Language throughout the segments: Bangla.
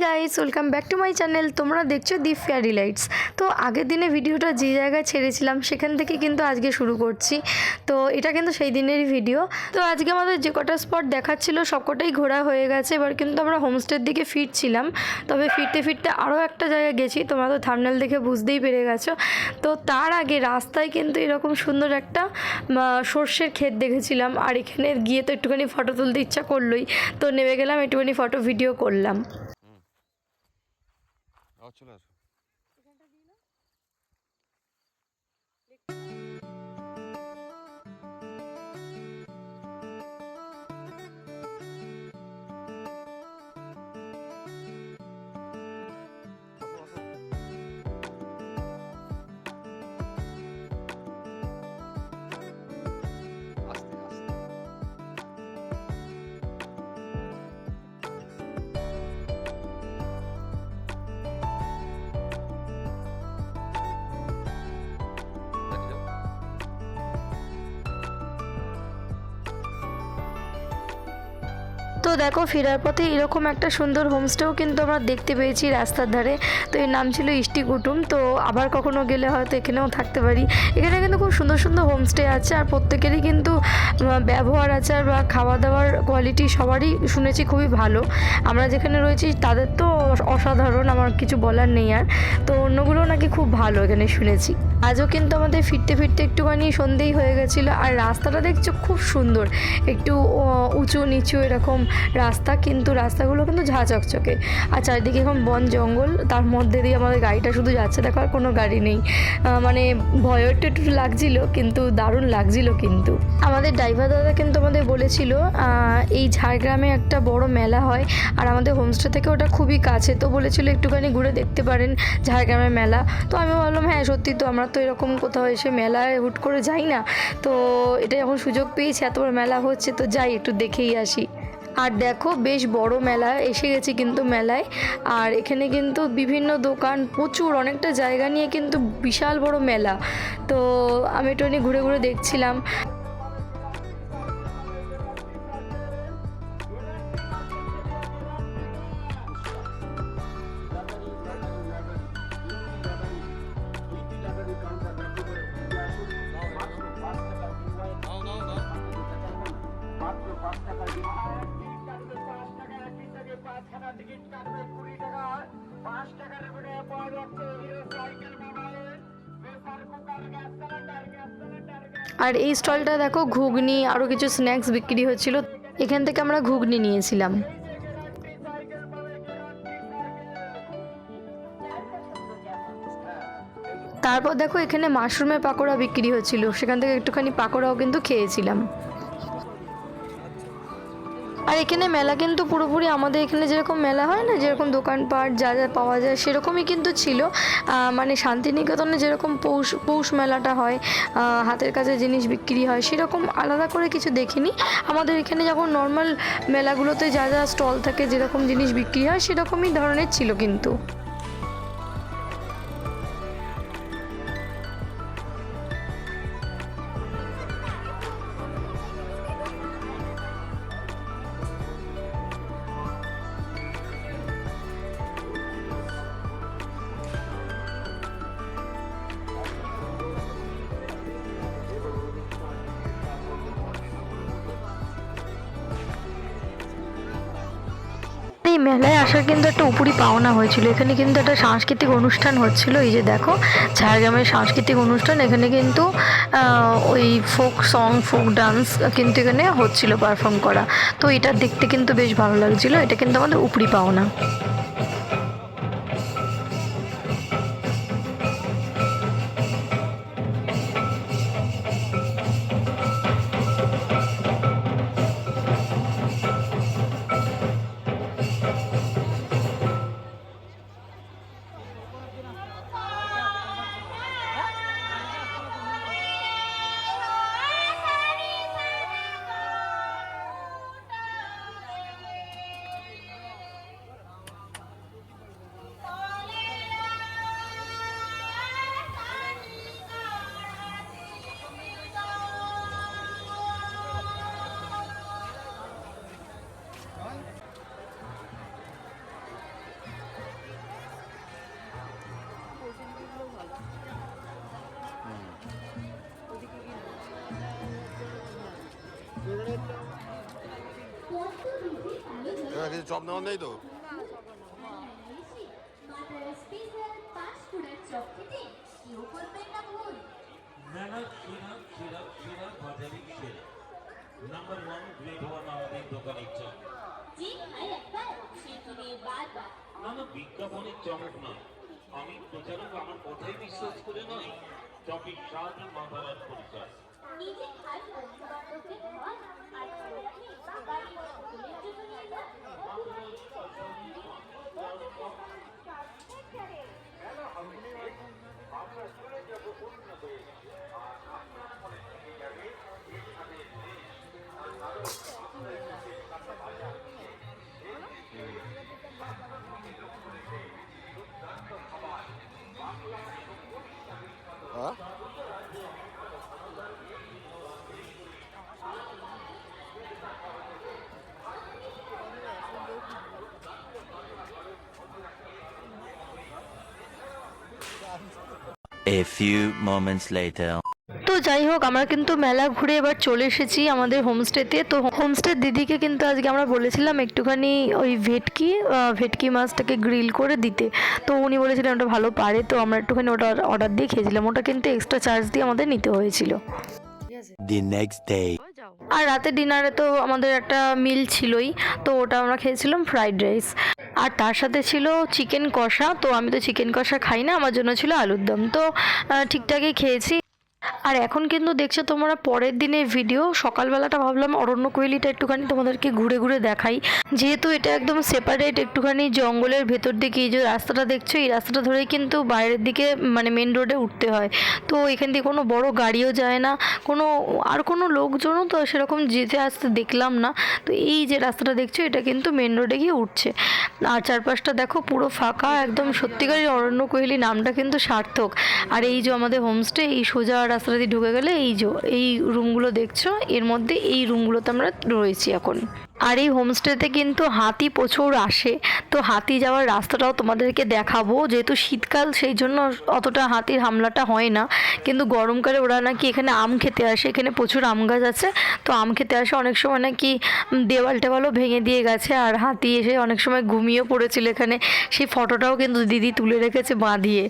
Guys, welcome back to my channel. তোমরা দেখছো দি ফেয়ারি লাইটস। তো আগের দিনে ভিডিওটা যে জায়গায় ছেড়েছিলাম সেখান থেকে কিন্তু আজকে শুরু করছি। তো এটা কিন্তু সেই দিনেরই ভিডিও। তো আজকে আমাদের যে কটা স্পট দেখাচ্ছিল সবকটাই ঘোরা হয়ে গেছে। এবার কিন্তু আমরা হোমস্টের দিকে ফিরছিলাম। তবে ফিরতে ফিরতে আরও একটা জায়গায় গেছি, তোমরা তো থাম্বনেল দেখে বুঝতেই পেরে গেছো। তো তার আগে রাস্তায় কিন্তু এরকম সুন্দর একটা সর্ষের ক্ষেত দেখেছিলাম, আর এখানে গিয়ে তো একটুখানি ফটো তুলতে ইচ্ছা করলোই। তো নেমে গেলাম, একটুখানি ফটো ভিডিও করলাম। চলে আসো। তো দেখো, ফেরার পথে এরকম একটা সুন্দর হোমস্টেও কিন্তু আমরা দেখতে পেয়েছি রাস্তার ধারে। তো এর নাম ছিল ইষ্টি কুটুম। তো আবার কখনো গেলে হয়তো এখানেও থাকতে পারি। এখানে কিন্তু খুব সুন্দর সুন্দর হোমস্টে আছে, আর প্রত্যেকেরই কিন্তু ব্যবহার আচার বা খাওয়া দাওয়ার কোয়ালিটি সবারই শুনেছি খুবই ভালো। আমরা যেখানে রয়েছি তাদের তো অসাধারণ, আমার কিছু বলার নেই আর। তো অন্যগুলোও নাকি খুব ভালো এখানে শুনেছি। আজও কিন্তু আমাদের ফিরতে ফিরতে একটুখানি সন্ধেই হয়ে গেছিলো। আর রাস্তাটা দেখছো খুব সুন্দর, একটু উঁচু নিচু এরকম রাস্তা, কিন্তু রাস্তাগুলো কিন্তু ঝাঁ চকচকে। আর চারিদিকে এখন বন জঙ্গল, তার মধ্যে দিয়ে আমাদের গাড়িটা শুধু যাচ্ছে, দেখো আর কোনো গাড়ি নেই। মানে ভয়ও একটু একটু লাগছিল, কিন্তু দারুণ লাগছিল। কিন্তু আমাদের ড্রাইভার দাদা কিন্তু আমাদের বলেছিল এই ঝাড়গ্রামে একটা বড় মেলা হয়, আর আমাদের হোমস্টে থেকে ওটা খুবই কাছে। তো বলেছিল একটুখানি ঘুরে দেখতে পারেন ঝাড়গ্রামের মেলা। তো আমি বললাম হ্যাঁ সত্যি তো, আমরা তো এরকম কোথাও এসে মেলায় হুট করে যাই না। তো এটা যখন সুযোগ পেয়েছি, এত বড় মেলা হচ্ছে, তো যাই একটু দেখেই আসি। আর দেখো, বেশ বড় মেলা এসে গেছি কিন্তু মেলায়। আর এখানে কিন্তু বিভিন্ন দোকান, প্রচুর অনেকটা জায়গা নিয়ে কিন্তু বিশাল বড় মেলা। তো আমি একটু ঘুরে ঘুরে দেখছিলাম। আর এই স্টলটা দেখো, ঘুগনি আরও কিছু স্ন্যাক্স বিক্রি হচ্ছিল। এখান থেকে আমরা ঘুগনি নিয়েছিলাম। তারপর দেখো, এখানে মাশরুমের পাকোড়া বিক্রি হচ্ছিল, সেখান থেকে একটুখানি পাকোড়াও কিন্তু খেয়েছিলাম। আর এখানে মেলা কিন্তু পুরোপুরি আমাদের এখানে যেরকম মেলা হয় না, যেরকম দোকানপাট যা যা পাওয়া যায় সেরকমই কিন্তু ছিল। মানে শান্তিনিকেতনে যেরকম পৌষ মেলাটা হয়, হাতের কাছে জিনিস বিক্রি হয়, সেরকম আলাদা করে কিছু দেখিনি। আমাদের এখানে যখন নর্মাল মেলাগুলোতে যা যা স্টল থাকে, যেরকম জিনিস বিক্রি হয় সেরকমই ধরনের ছিল কিন্তু। এই মেলায় আসার কিন্তু একটা উপরি পাওনা হয়েছিল। এখানে কিন্তু একটা সাংস্কৃতিক অনুষ্ঠান হচ্ছিল। এই যে দেখো, ঝাড়গ্রামের সাংস্কৃতিক অনুষ্ঠান। এখানে কিন্তু ওই ফোক সং, ফোক ডান্স কিন্তু এখানে হচ্ছিল পারফর্ম করা। তো এটা দেখতে কিন্তু বেশ ভালো লাগছিল। এটা কিন্তু আমাদের উপরি পাওনা। চপ নেওয়া নেই তো? না না, সেরা সেরা সেরা বাজারের সেরা নাম্বার ওয়ান গ্রেড ওয়ান আমাদের দোকানের চপ। না না, বিজ্ঞাপনের চমক নয়, আমি প্রচারক, আমার কথাই বিশ্বাস করে নয়। চপের স্বাদ মাথার পরিচয়। হ্যাঁ, A few moments later. তো যাই হোক, আমরা কিন্তু মেলা ঘুরে এবার চলে এসেছি আমাদের হোমস্টেতে। তো হোমস্টের দিদিকে কিন্তু আজকে আমরা বলেছিলাম একটুখানি ওই ভেটকি মাছটাকে গ্রিল করে দিতে। তো উনি বলেছিলেন ওটা ভালো পারে, তো আমরা একটুখানি ওটা অর্ডার দিয়ে খেয়েছিলাম। ওটা কিন্তু এক্সট্রা চার্জ দিয়ে আমাদের নিতে হয়েছিল। The next day. আর রাতে ডিনারে তো আমাদের একটা মিল ছিলই, তো ওটা আমরা খেয়েছিলাম ফ্রাইড রাইস, আর তার সাথে ছিল চিকেন কষা। তো আমি তো চিকেন কষা খাই না, আমার জন্য ছিল আলুর দম। তো ঠিকঠাকই খেয়েছি। আর এখন কিন্তু দেখছো তোমরা পরের দিনের ভিডিও। সকালবেলাটা ভাবলাম অরণ্য কোয়েলিটা একটুখানি তোমাদেরকে ঘুরে ঘুরে দেখাই, যেহেতু এটা একদম সেপারেট একটুখানি জঙ্গলের ভেতর দিকে। এই যে রাস্তাটা দেখছো, এই রাস্তাটা ধরেই কিন্তু বাইরের দিকে মানে মেন রোডে উঠতে হয়। তো এখান দিয়ে কোনো বড় গাড়িও যায় না, কোনো লোকজনও তো সেরকম যেতে আসতে দেখলাম না। তো এই যে রাস্তাটা দেখছো, এটা কিন্তু মেন রোডে গিয়ে উঠছে। আর চারপাশটা দেখো পুরো ফাঁকা একদম। সত্যিকারই অরণ্য কোয়েলি নামটা কিন্তু সার্থক। আর এই যে আমাদের হোমস্টে, এই সোজা রাস্তা দিয়ে ঢুকে গেলে এই রুমগুলো দেখছো, এর মধ্যে এই রুমগুলোতে আমরা রয়েছি এখন। আর এই হোমস্টেতে কিন্তু হাতি প্রচুর আসে। তো হাতি যাওয়ার রাস্তাটাও তোমাদেরকে দেখাবো। যেহেতু শীতকাল, সেই জন্য অতটা হাতির হামলাটা হয় না, কিন্তু গরমকালে ওরা নাকি এখানে আম খেতে আসে। এখানে প্রচুর আম গাছ আছে, তো আম খেতে আসে। অনেক সময় নাকি দেওয়াল টেওয়ালও ভেঙে দিয়ে গেছে, আর হাতি এসে অনেক সময় ঘুমিয়েও পড়েছিল এখানে। সেই ফটোটাও কিন্তু দিদি তুলে রেখেছে বাঁধিয়ে।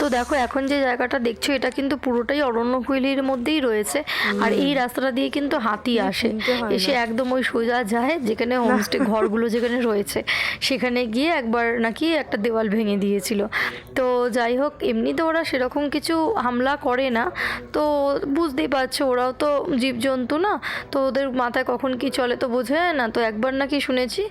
তো দেখো, এখন যে জায়গাটা দেখছো, এটা কিন্তু পুরোটাই অরণ্যকুইলির মধ্যেই রয়েছে। আর এই রাস্তাটা দিয়ে কিন্তু হাতি আসে, এসে একদম ওই সোজা যায় যেখানে হোমস্টে ঘরগুলো যেখানে রয়েছে, সেখানে গিয়ে একবার নাকি একটা দেওয়াল ভেঙে দিয়েছিল। তো যাই হোক, এমনিতে ওরা সেরকম কিছু হামলা করে না। তো বুঝতেই পারছো, ওরাও তো জীবজন্তু না, তো ওদের মাথায় কখন কি চলে তো বোঝা যায় না। তো একবার নাকি শুনেছি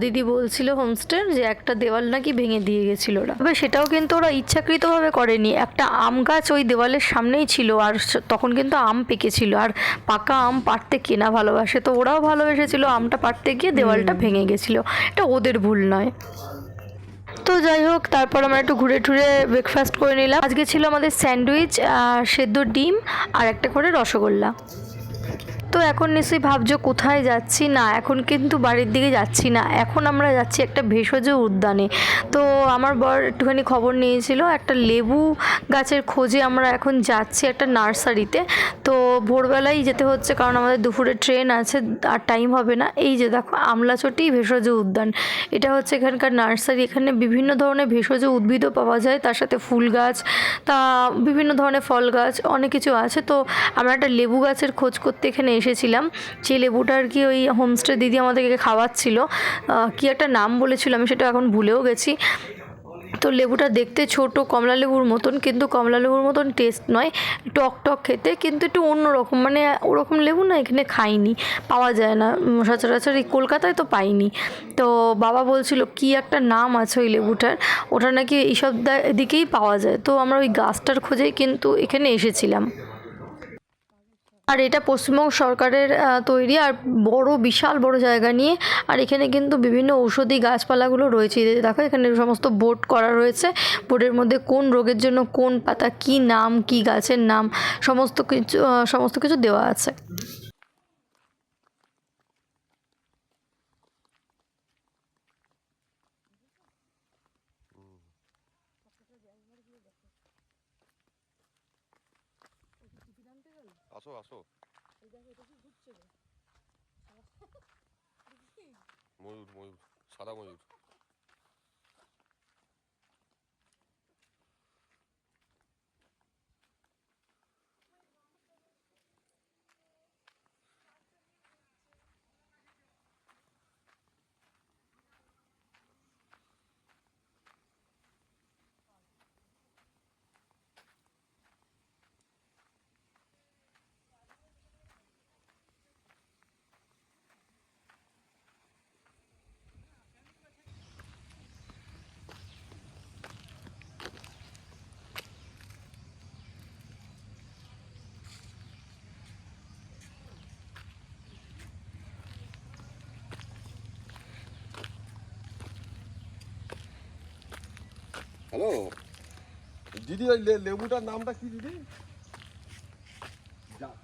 দিদি বলছিল হোমস্টের, যে একটা দেওয়াল নাকি ভেঙে দিয়ে গেছিলো ওরা। তবে সেটাও কিন্তু ওরা ইচ্ছাকৃতভাবে করেনি। একটা আম গাছ ওই দেওয়ালের সামনেই ছিল, আর তখন কিন্তু আম পেকেছিল, আর পাকা আম পাড়তে কেনা ভালোবাসে, তো ওরাও ভালোবেসেছিল আমটা পাড়তে গিয়ে দেওয়ালটা ভেঙে গেছিলো। এটা ওদের ভুল নয়। তো যাই হোক, তারপর আমরা একটু ঘুরে টুরে ব্রেকফাস্ট করে নিলাম। আজকে ছিল আমাদের স্যান্ডউইচ, সেদ্ধ ডিম, আর একটা করে রসগোল্লা। তো এখন নিশ্চয়ই ভাবছো কোথায় যাচ্ছি। না, এখন কিন্তু বাড়ির দিকে যাচ্ছি না, এখন আমরা যাচ্ছি একটা ভেষজ উদ্যানে। তো আমার বর একটুখানি খবর নিয়েছিল, একটা লেবু গাছের খোঁজে আমরা এখন যাচ্ছি একটা নার্সারিতে। তো ভোরবেলাই যেতে হচ্ছে, কারণ আমাদের দুপুরে ট্রেন আছে, আর টাইম হবে না। এই যে দেখো, আমলাচটি ভেষজ উদ্যান, এটা হচ্ছে এখানকার নার্সারি। এখানে বিভিন্ন ধরনের ভেষজ উদ্ভিদও পাওয়া যায়, তার সাথে ফুল গাছ, তা বিভিন্ন ধরনের ফল গাছ, অনেক কিছু আছে। তো আমরা একটা লেবু গাছের খোঁজ করতে এখানে এসেছিলাম। যে লেবুটা আর কি ওই হোমস্টে দিদি আমাদেরকে খাওয়াচ্ছিল, কি একটা নাম বলেছিল, আমি সেটা এখন ভুলেও গেছি। তো লেবুটা দেখতে ছোট কমলা লেবুর মতন, কিন্তু কমলা লেবুর মতন টেস্ট নয়, টক টক খেতে, কিন্তু একটু অন্যরকম, মানে ওরকম লেবু না এখানে খাইনি, পাওয়া যায় না সচরাচর, এই কলকাতায় তো পাইনি। তো বাবা বলছিল কি একটা নাম আছে ওই লেবুটার, ওটা নাকি এইসব দিকেই পাওয়া যায়। তো আমরা ওই গাছটার খোঁজেই কিন্তু এখানে এসেছিলাম। আর এটা পশ্চিমবঙ্গ সরকারের তৈরি, আর বড় বিশাল বড় জায়গা নিয়ে। আর এখানে কিন্তু বিভিন্ন ঔষধি গাছপালাগুলো রয়েছে। দেখো এখানে সমস্ত বোর্ড করা রয়েছে, বোর্ডের মধ্যে কোন রোগের জন্য কোন পাতা, কি নাম, কি গাছের নাম, সমস্ত কিছু দেওয়া আছে। আসো আসো, ময়ূর ময়ূর, সাদা ময়ূর। হ্যালো দিদি, ওই লেবুটার নামটা কি দিদি?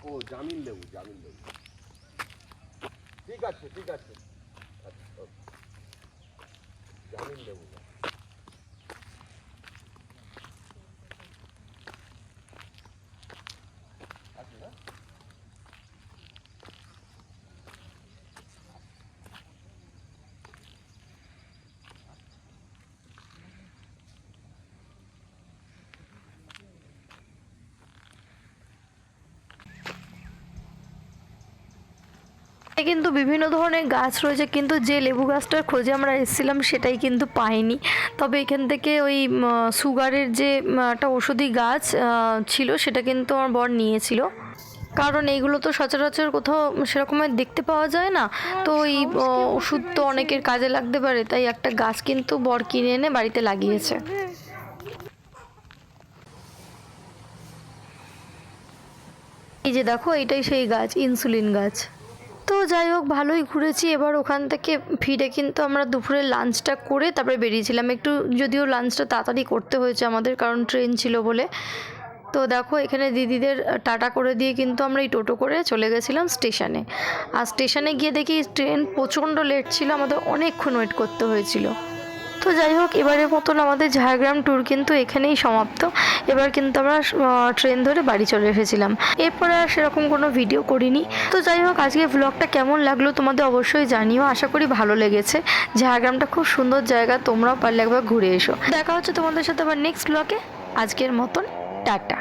ও জামিন লেবু, জামিন লেবু। ঠিক আছে ঠিক আছে, আচ্ছা, ওকে। জামিন লেবু। আচ্ছা না, কিন্তু বিভিন্ন ধরনের গাছ রয়েছে, কিন্তু যে লেবু গাছটার খোঁজে আমরা এসেছিলাম সেটাই কিন্তু পাইনি। তবে এখান থেকে ওই সুগারের যে একটা ওষুধি গাছ ছিল সেটা কিন্তু আমার বর নিয়েছিল, কারণ এইগুলো তো সচরাচর কোথাও সেরকমের দেখতে পাওয়া যায় না। তো ওই ওষুধ তো অনেকের কাজে লাগতে পারে, তাই একটা গাছ কিন্তু বর কিনে এনে বাড়িতে লাগিয়েছে। এই যে দেখো, এইটাই সেই গাছ, ইনসুলিন গাছ। তো যাই হোক, ভালোই ঘুরেছি। এবার ওখান থেকে ফিরে কিন্তু আমরা দুপুরে লাঞ্চটা করে তারপরে বেরিয়েছিলাম একটু, যদিও লাঞ্চটা তাড়াতাড়ি করতে হয়েছে আমাদের, কারণ ট্রেন ছিল বলে। তো দেখো এখানে দিদিদের টাটা করে দিয়ে কিন্তু আমরা এই টোটো করে চলে গেছিলাম স্টেশনে। আর স্টেশনে গিয়ে দেখি ট্রেন প্রচণ্ড লেট ছিল, আমাদের অনেকক্ষণ ওয়েট করতে হয়েছিল। তো যাই হোক, এবারের মতন আমাদের ঝাড়গ্রাম ট্যুর কিন্তু এখানেই সমাপ্ত। এবার কিন্তু আমরা ট্রেন ধরে বাড়ি চলে এসেছিলাম। এরপরে আর সেরকম কোনো ভিডিও করিনি। তো যাই হোক, আজকে ব্লগটা কেমন লাগলো তোমাদের অবশ্যই জানিও, আশা করি ভালো লেগেছে। ঝাড়গ্রামটা খুব সুন্দর জায়গা, তোমরাও পারলে একবার ঘুরে এসো। দেখা হচ্ছে তোমাদের সাথে আবার নেক্সট ব্লগে। আজকের মতন টাটা।